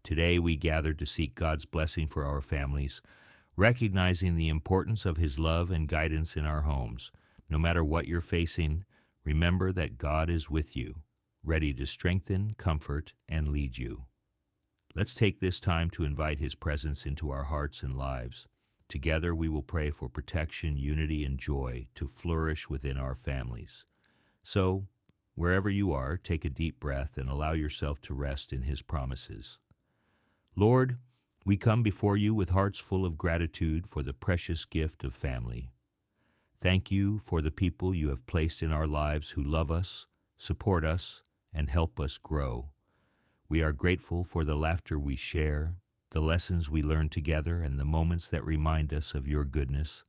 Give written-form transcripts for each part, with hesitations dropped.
Today we gather to seek God's blessing for our families, recognizing the importance of His love and guidance in our homes. No matter what you're facing, remember that God is with you, ready to strengthen, comfort, and lead you. Let's take this time to invite His presence into our hearts and lives. Together we will pray for protection, unity, and joy to flourish within our families. So, wherever you are, take a deep breath and allow yourself to rest in His promises. Lord, we come before you with hearts full of gratitude for the precious gift of family. Thank you for the people you have placed in our lives who love us, support us, and help us grow. We are grateful for the laughter we share, the lessons we learn together, and the moments that remind us of your goodness.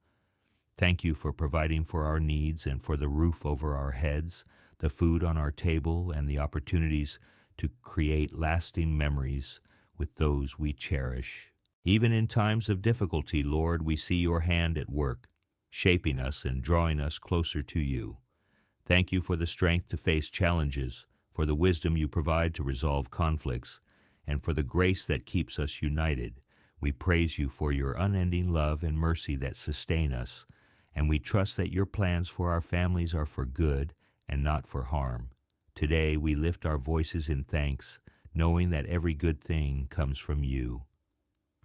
Thank you for providing for our needs and for the roof over our heads, the food on our table, and the opportunities to create lasting memories with those we cherish. Even in times of difficulty, Lord, we see your hand at work, shaping us and drawing us closer to you. Thank you for the strength to face challenges, for the wisdom you provide to resolve conflicts, and for the grace that keeps us united. We praise you for your unending love and mercy that sustain us, and we trust that your plans for our families are for good and not for harm. Today we lift our voices in thanks, knowing that every good thing comes from you.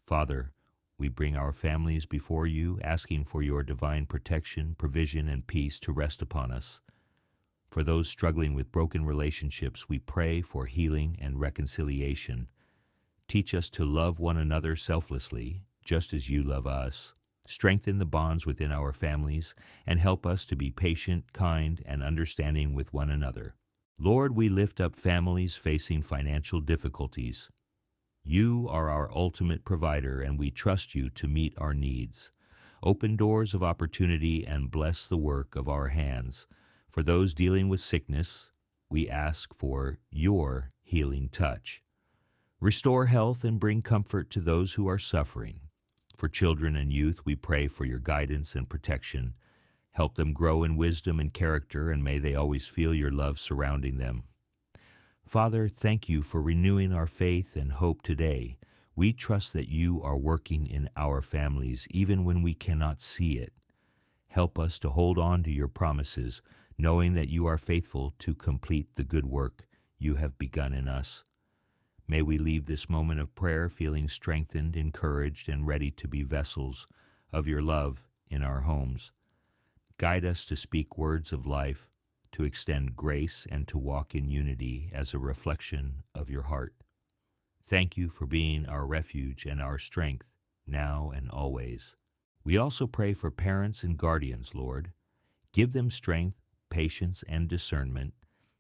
Father, we bring our families before you, asking for your divine protection, provision, and peace to rest upon us. For those struggling with broken relationships, we pray for healing and reconciliation. Teach us to love one another selflessly, just as you love us. Strengthen the bonds within our families, and help us to be patient, kind, and understanding with one another. Lord, we lift up families facing financial difficulties. You are our ultimate provider, and we trust you to meet our needs. Open doors of opportunity and bless the work of our hands. For those dealing with sickness, we ask for your healing touch. Restore health and bring comfort to those who are suffering. For children and youth, we pray for your guidance and protection. Help them grow in wisdom and character, and may they always feel your love surrounding them. Father, thank you for renewing our faith and hope today. We trust that you are working in our families, even when we cannot see it. Help us to hold on to your promises, knowing that you are faithful to complete the good work you have begun in us. May we leave this moment of prayer feeling strengthened, encouraged, and ready to be vessels of your love in our homes. Guide us to speak words of life, to extend grace, and to walk in unity as a reflection of your heart. Thank you for being our refuge and our strength, now and always. We also pray for parents and guardians, Lord. Give them strength, patience, and discernment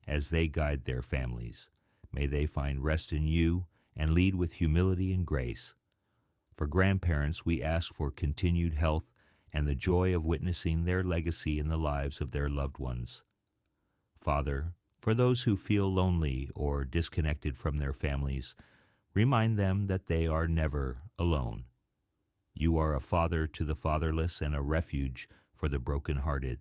as they guide their families. May they find rest in you and lead with humility and grace. For grandparents, we ask for continued health and the joy of witnessing their legacy in the lives of their loved ones. Father, for those who feel lonely or disconnected from their families, remind them that they are never alone. You are a father to the fatherless and a refuge for the brokenhearted.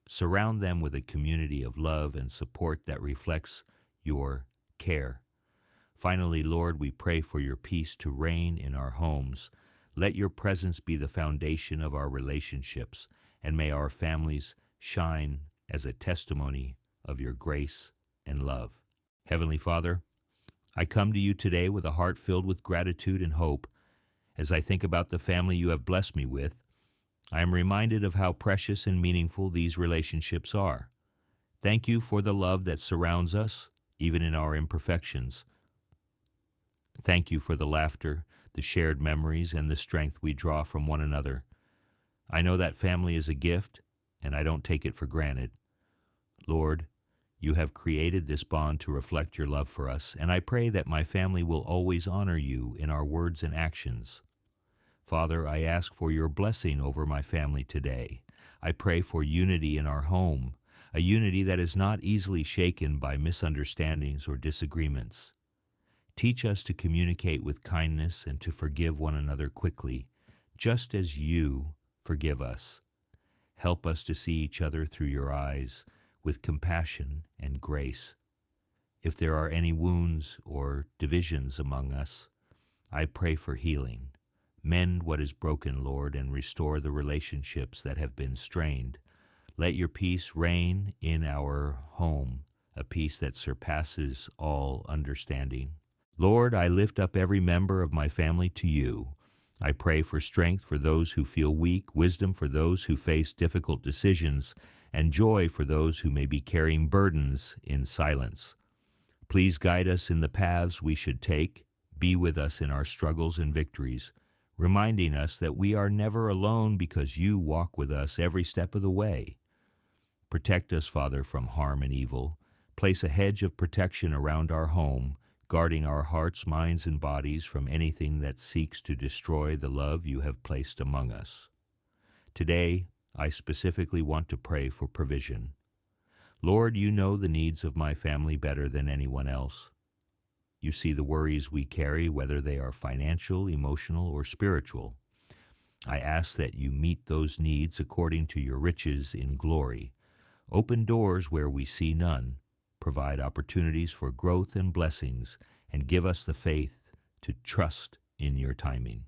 Surround them with a community of love and support that reflects your care. Finally, Lord, we pray for your peace to reign in our homes. Let your presence be the foundation of our relationships, and may our families shine as a testimony of your grace and love. Heavenly Father, I come to you today with a heart filled with gratitude and hope. As I think about the family you have blessed me with, I am reminded of how precious and meaningful these relationships are. Thank you for the love that surrounds us, even in our imperfections. Thank you for the laughter, the shared memories, and the strength we draw from one another. I know that family is a gift, and I don't take it for granted. Lord, you have created this bond to reflect your love for us, and I pray that my family will always honor you in our words and actions. Father, I ask for your blessing over my family today. I pray for unity in our home, a unity that is not easily shaken by misunderstandings or disagreements. Teach us to communicate with kindness and to forgive one another quickly, just as you forgive us. Help us to see each other through your eyes with compassion and grace. If there are any wounds or divisions among us, I pray for healing. Mend what is broken, Lord, and restore the relationships that have been strained. Let your peace reign in our home, a peace that surpasses all understanding. Lord, I lift up every member of my family to you. I pray for strength for those who feel weak, wisdom for those who face difficult decisions, and joy for those who may be carrying burdens in silence. Please guide us in the paths we should take. Be with us in our struggles and victories, reminding us that we are never alone because you walk with us every step of the way. Protect us, Father, from harm and evil. Place a hedge of protection around our home, guarding our hearts, minds, and bodies from anything that seeks to destroy the love you have placed among us. Today, I specifically want to pray for provision. Lord, you know the needs of my family better than anyone else. You see the worries we carry, whether they are financial, emotional, or spiritual. I ask that you meet those needs according to your riches in glory. Open doors where we see none. Provide opportunities for growth and blessings, and give us the faith to trust in your timing.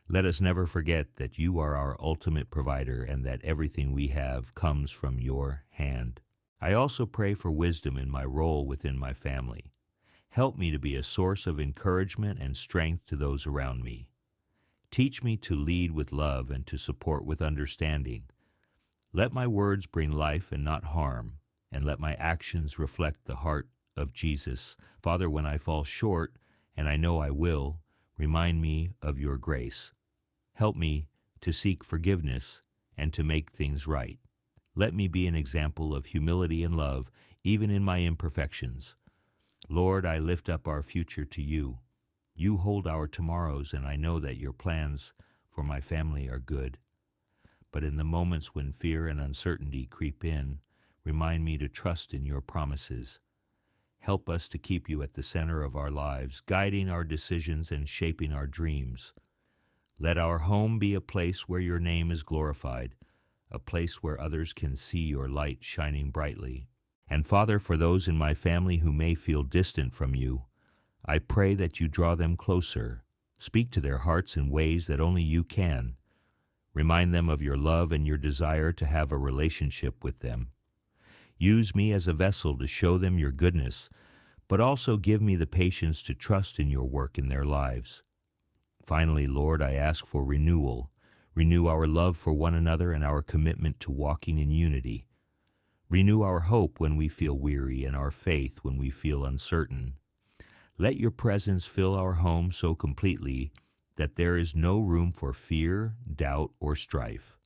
Let us never forget that you are our ultimate provider and that everything we have comes from your hand. I also pray for wisdom in my role within my family. Help me to be a source of encouragement and strength to those around me. Teach me to lead with love and to support with understanding. Let my words bring life and not harm, and let my actions reflect the heart of Jesus. Father, when I fall short, and I know I will, remind me of your grace. Help me to seek forgiveness and to make things right. Let me be an example of humility and love, even in my imperfections. Lord, I lift up our future to you. You hold our tomorrows, and I know that your plans for my family are good. But in the moments when fear and uncertainty creep in, remind me to trust in your promises. Help us to keep you at the center of our lives, guiding our decisions and shaping our dreams. Let our home be a place where your name is glorified, a place where others can see your light shining brightly. And Father, for those in my family who may feel distant from you, I pray that you draw them closer. Speak to their hearts in ways that only you can. Remind them of your love and your desire to have a relationship with them. Use me as a vessel to show them your goodness, but also give me the patience to trust in your work in their lives. Finally, Lord, I ask for renewal. Renew our love for one another and our commitment to walking in unity. Renew our hope when we feel weary and our faith when we feel uncertain. Let your presence fill our home so completely that there is no room for fear, doubt, or strife.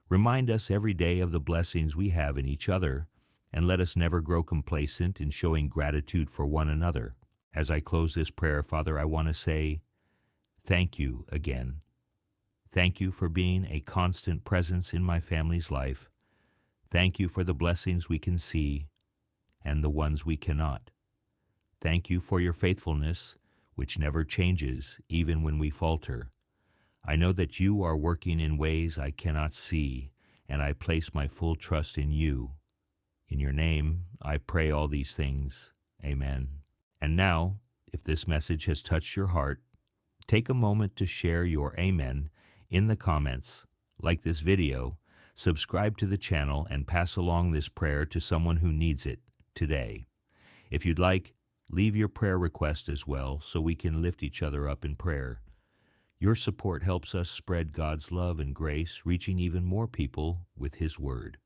Remind us every day of the blessings we have in each other, and let us never grow complacent in showing gratitude for one another. As I close this prayer, Father, I want to say thank you again. Thank you for being a constant presence in my family's life. Thank you for the blessings we can see and the ones we cannot. Thank you for your faithfulness, which never changes, even when we falter. I know that you are working in ways I cannot see, and I place my full trust in you. In your name, I pray all these things. Amen. And now, if this message has touched your heart, take a moment to share your amen in the comments, like this video, subscribe to the channel, and pass along this prayer to someone who needs it today. If you'd like, leave your prayer request as well so we can lift each other up in prayer. Your support helps us spread God's love and grace, reaching even more people with His Word.